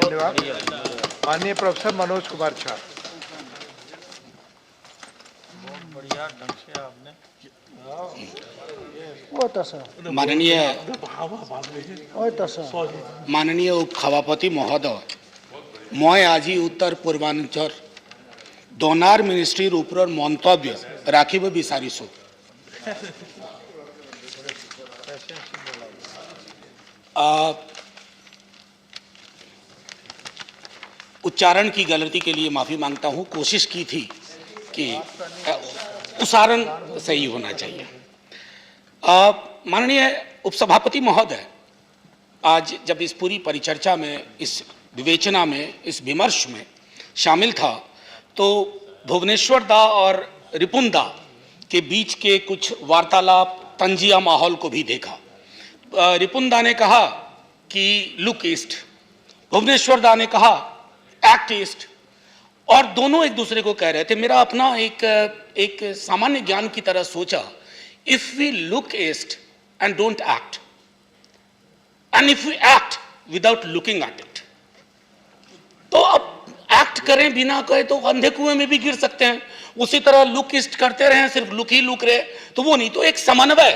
धन्यवाद। माननीय प्रोफेसर मनोज कुमार झा। बहुत बढ़िया ढंग से आपने माननीय उपसभापति महोदय, मैं आज उत्तर पूर्वांचल दोनार मिनिस्ट्रीर ऊपर मंतव्य राखिब विचारिशु। उच्चारण की गलती के लिए माफी मांगता हूं। कोशिश की थी कि उच्चारण सही होना चाहिए। माननीय उपसभापति महोदय, आज जब इस पूरी परिचर्चा में, इस विवेचना में, इस विमर्श में शामिल था तो भुवनेश्वर दा और रिपुन दा के बीच के कुछ वार्तालाप, तंजिया माहौल को भी देखा। रिपुन दा ने कहा कि लुक ईस्ट, भुवनेश्वर दा ने कहा एक्ट ईस्ट, और दोनों एक दूसरे को कह रहे थे। मेरा अपना एक सामान्य ज्ञान की तरह सोचा, if we look east and don't act, and if we act without looking at it, तो अब एक्ट करें बिना कहे तो अंधे कुएं में भी गिर सकते हैं। उसी तरह लुक ईस्ट करते रहे, सिर्फ लुक ही लुक रहे, तो वो नहीं। तो एक समन्वय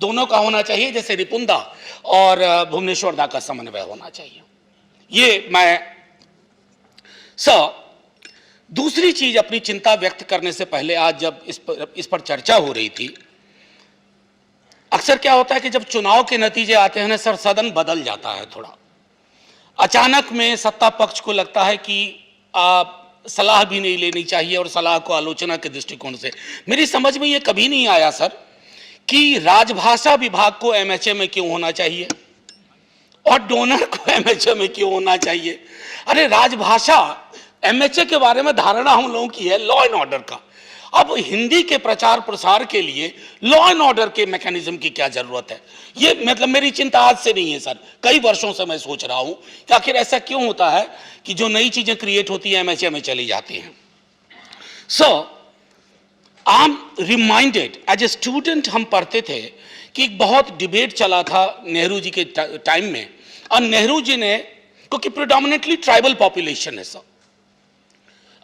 दोनों का होना चाहिए, जैसे रिपुंदा और भुवनेश्वर दा का समन्वय होना चाहिए। ये मैं दूसरी चीज, अपनी चिंता व्यक्त करने से पहले, आज जब इस पर चर्चा हो रही थी, अक्सर क्या होता है कि जब चुनाव के नतीजे आते हैं ना सर, सदन बदल जाता है थोड़ा। अचानक में सत्ता पक्ष को लगता है कि सलाह भी नहीं लेनी चाहिए, और सलाह को आलोचना के दृष्टिकोण से। मेरी समझ में ये कभी नहीं आया सर कि राजभाषा विभाग को एमएचए में क्यों होना चाहिए और डोनर को एमएचए में क्यों होना चाहिए। अरे राजभाषा, एमएचए के बारे में धारणा हम लोगों की है लॉ एंड ऑर्डर का। अब हिंदी के प्रचार प्रसार के लिए लॉ एंड ऑर्डर के मैकेनिज्म की क्या जरूरत है। ये मतलब मेरी चिंता आज से नहीं है सर, कई वर्षों से मैं सोच रहा हूं कि आखिर ऐसा क्यों होता है कि जो नई चीजें क्रिएट होती हैं एमएचए में चली जाती हैं। So I am reminded, as a student हम पढ़ते थे कि एक बहुत डिबेट चला था नेहरू जी के टाइम में, और नेहरू जी ने, क्योंकि प्रिडोमिनेटली ट्राइबल पॉपुलेशन है सब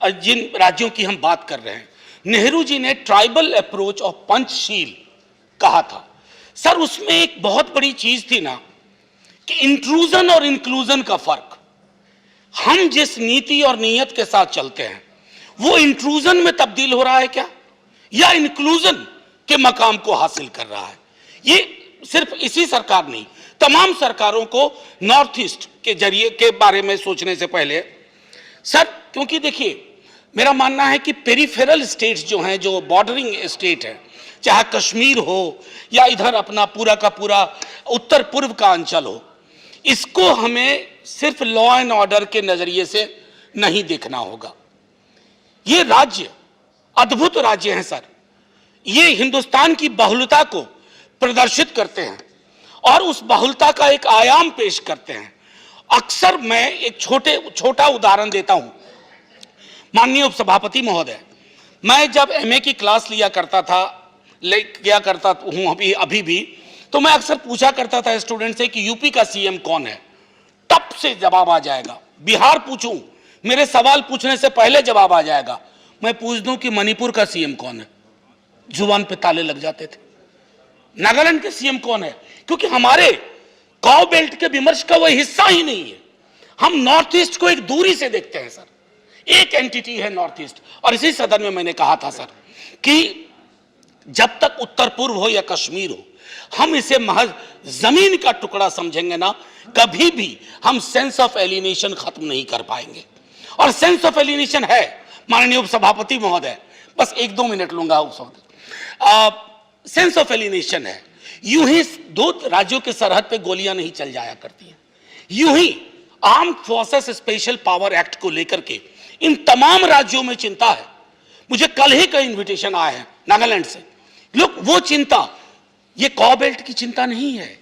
जिन राज्यों की हम बात कर रहे हैं, नेहरू जी ने ट्राइबल अप्रोच ऑफ पंचशील कहा था। सर उसमें एक बहुत बड़ी चीज थी ना कि इंट्रूजन और इंक्लूजन का फर्क। हम जिस नीति और नीयत के साथ चलते हैं वो इंट्रूजन में तब्दील हो रहा है क्या, या इंक्लूजन के मकाम को हासिल कर रहा है। ये सिर्फ इसी सरकार नहीं, तमाम सरकारों को नॉर्थ ईस्ट के जरिए के बारे में सोचने से पहले सर, क्योंकि देखिए मेरा मानना है कि पेरिफेरल स्टेट्स जो हैं, जो बॉर्डरिंग स्टेट है, चाहे कश्मीर हो या इधर अपना पूरा का पूरा उत्तर पूर्व का अंचल हो, इसको हमें सिर्फ लॉ एंड ऑर्डर के नजरिए से नहीं देखना होगा। ये राज्य अद्भुत राज्य हैं सर, ये हिंदुस्तान की बहुलता को प्रदर्शित करते हैं और उस बहुलता का एक आयाम पेश करते हैं। अक्सर मैं एक छोटा उदाहरण देता हूं। माननीय उपसभापति महोदय, मैं जब एमए की क्लास लिया करता हूं अभी भी, तो मैं अक्सर पूछा करता था स्टूडेंट से कि यूपी का सीएम कौन है। टप से जवाब आ जाएगा। बिहार पूछूं, मेरे सवाल पूछने से पहले जवाब आ जाएगा। मैं पूछ दूं कि मणिपुर का सीएम कौन है, जुबान पे ताले लग जाते थे। नागालैंड के सीएम कौन है, क्योंकि हमारे काउ बेल्ट के विमर्श का वह हिस्सा ही नहीं है। हम नॉर्थ ईस्ट को एक दूरी से देखते हैं सर, एक एंटिटी है नॉर्थ ईस्ट। और इसी सदन में मैंने कहा था सर कि जब तक उत्तर पूर्व हो या कश्मीर हो, हम इसे महज जमीन का टुकड़ा समझेंगे ना, कभी भी हम सेंस ऑफ एलिनेशन खत्म नहीं कर पाएंगे। और सेंस ऑफ एलिनेशन है माननीय उपसभापति महोदय, बस 1-2 मिनट लूंगा सेंस ऑफ एलिनेशन है। यूं ही 2 राज्यों के सरहद पे गोलियां नहीं चल जाया करती हैं। यूं ही armed forces special power act को लेकर के इन तमाम राज्यों में चिंता है। मुझे कल ही का इन्विटेशन आया है नागालैंड से। लोग वो चिंता, ये काउ बेल्ट की चिंता नहीं है,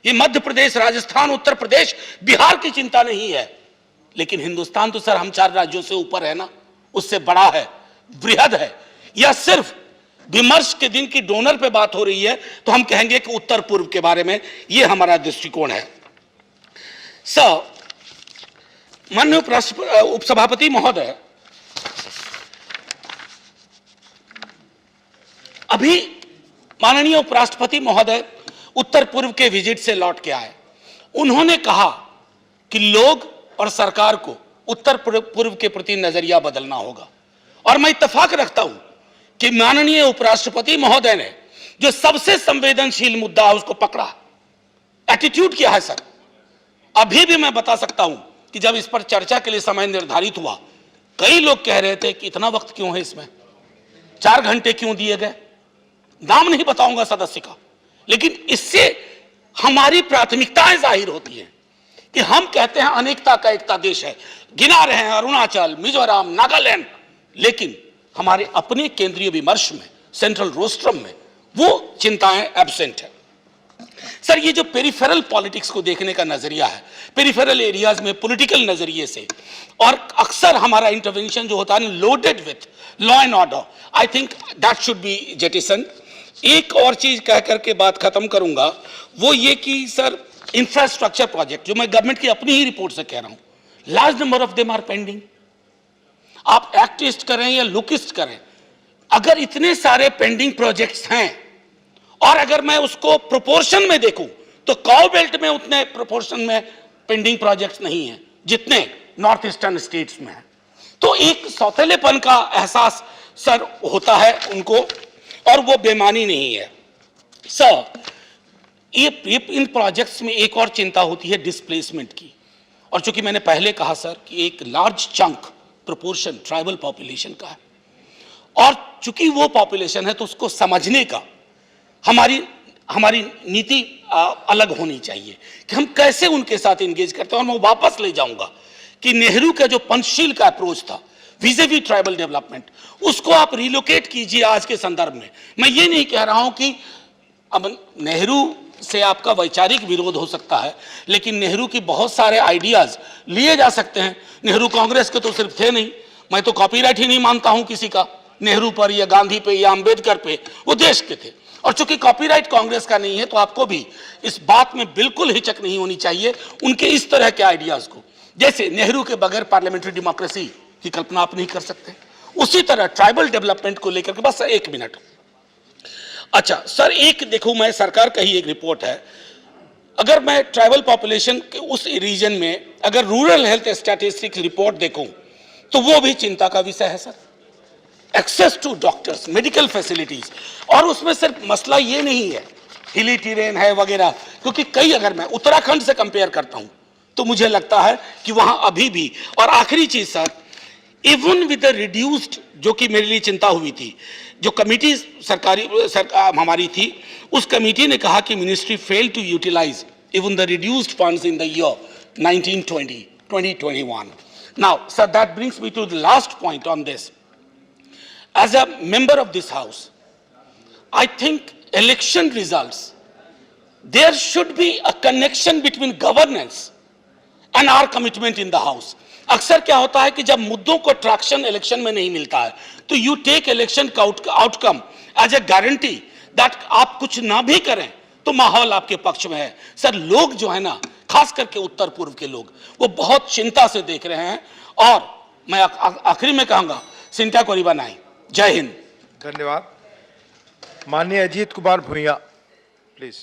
ये मध्य प्रदेश, राजस्थान, उत्तर प्रदेश, बिहार की चिंता नहीं है। लेकिन हिंदुस्तान तो सर हम 4 राज्यों से ऊपर है ना, उससे बड़ा है, बृहद है। या सिर्फ विमर्श के दिन की डोनर पे बात हो रही है तो हम कहेंगे कि उत्तर पूर्व के बारे में ये हमारा दृष्टिकोण है। सर माननीय उपसभापति महोदय, अभी माननीय उपराष्ट्रपति महोदय उत्तर पूर्व के विजिट से लौट के आए। उन्होंने कहा कि लोग और सरकार को उत्तर पूर्व के प्रति नजरिया बदलना होगा, और मैं इत्तेफाक रखता हूं कि माननीय उपराष्ट्रपति महोदय ने जो सबसे संवेदनशील मुद्दा है उसको पकड़ा, एटीट्यूड किया है। सर, अभी भी मैं बता सकता हूं कि जब इस पर चर्चा के लिए समय निर्धारित हुआ, कई लोग कह रहे थे कि इतना वक्त क्यों है, इसमें 4 घंटे क्यों दिए गए। नाम नहीं बताऊंगा सदस्य का, लेकिन इससे हमारी प्राथमिकताएं जाहिर होती हैं कि हम कहते हैं अनेकता का एकता देश है, गिना रहे हैं अरुणाचल, मिजोरम, नागालैंड, लेकिन हमारे अपने केंद्रीय विमर्श में, सेंट्रल रोस्ट्रम में वो चिंताएं एब्सेंट है। सर, ये जो पेरिफेरल पॉलिटिक्स को देखने का नजरिया है, पेरिफेरल एरियाज में पॉलिटिकल नजरिए से, और अक्सर हमारा इंटरवेंशन जो होता है loaded with law and order, I think that should be jettison. एक और चीज कह करके बात खत्म करूंगा, वो ये कि सर इंफ्रास्ट्रक्चर प्रोजेक्ट जो मैं गवर्नमेंट की अपनी ही रिपोर्ट से कह रहा हूं, large number of them are pending. आप एक्टिस्ट करें या लुकिस्ट करें, अगर इतने सारे पेंडिंग प्रोजेक्ट्स हैं, और अगर मैं उसको प्रोपोर्शन में देखूं तो काउ बेल्ट में उतने प्रोपोर्शन में पेंडिंग प्रोजेक्ट्स नहीं हैं जितने नॉर्थ ईस्टर्न स्टेट्स में है। तो एक सौतेलेपन का एहसास सर होता है उनको, और वो बेमानी नहीं है। सर, ये इन प्रोजेक्ट्स में एक और चिंता होती है डिस्प्लेसमेंट की, और चूंकि मैंने पहले कहा सर कि एक large chunk proportion tribal population का है, और चूंकि वो पॉपुलेशन है तो उसको समझने का हमारी नीति अलग होनी चाहिए कि हम कैसे उनके साथ एंगेज करते हैं। और मैं वापस ले जाऊंगा कि नेहरू का जो पंचशील का अप्रोच था विज़-विज़ ट्राइबल डेवलपमेंट, उसको आप रिलोकेट कीजिए आज के संदर्भ में। मैं ये नहीं कह रहा हूं कि अब नेहरू से आपका वैचारिक विरोध हो सकता है, लेकिन नेहरू की बहुत सारे आइडियाज लिए जा सकते हैं। नेहरू कांग्रेस के तो सिर्फ थे नहीं, मैं तो कॉपीराइट ही नहीं मानता हूं किसी का, नेहरू पर या गांधी पे या अंबेडकर पे, वो देश के थे। और चूंकि कॉपीराइट कांग्रेस का नहीं है, तो आपको भी इस बात में बिल्कुल हिचक नहीं होनी चाहिए उनके इस तरह के आइडियाज को। जैसे नेहरू के बगैर पार्लियामेंट्री डेमोक्रेसी की कल्पना आप नहीं कर सकते, उसी तरह ट्राइबल डेवलपमेंट को लेकर के, बस 1 मिनट। अच्छा सर, एक देखो, मैं सरकार का ही एक रिपोर्ट है, अगर मैं ट्राइबल पॉपुलेशन के उस रीजन में अगर रूरल हेल्थ स्टैटिस्टिक्स रिपोर्ट देखूं तो वो भी चिंता का विषय है sir. Access to doctors, medical facilities, और उसमें सिर्फ मसला ये नहीं है हिली टेरेन है वगैरह, क्योंकि कई, अगर मैं उत्तराखंड से कंपेयर करता हूं तो मुझे लगता है कि वहां अभी भी, और आखिरी चीज sir, even with the reduced, जो कि मेरे लिए चिंता हुई थी, जो कमेटी हमारी थी, उस कमेटी ने कहा कि ministry fail to utilize even the reduced funds in the year 1920 2021। Now sir, that brings me to the last point on this. As a member of this house, I think election results, there should be a connection between governance and our commitment in the house. अक्सर क्या होता है कि जब मुद्दों को traction election में नहीं मिलता है तो यू टेक इलेक्शन का outcome as a guarantee that आप कुछ ना भी करें तो माहौल आपके पक्ष में है। सर, लोग जो है ना, खास करके उत्तर पूर्व के लोग, वो बहुत चिंता से देख रहे हैं, और मैं आखिरी में कहूंगा, सिंटा कोरिबा नाई, जय हिंद। धन्यवाद। माननीय अजीत कुमार भूइया, प्लीज।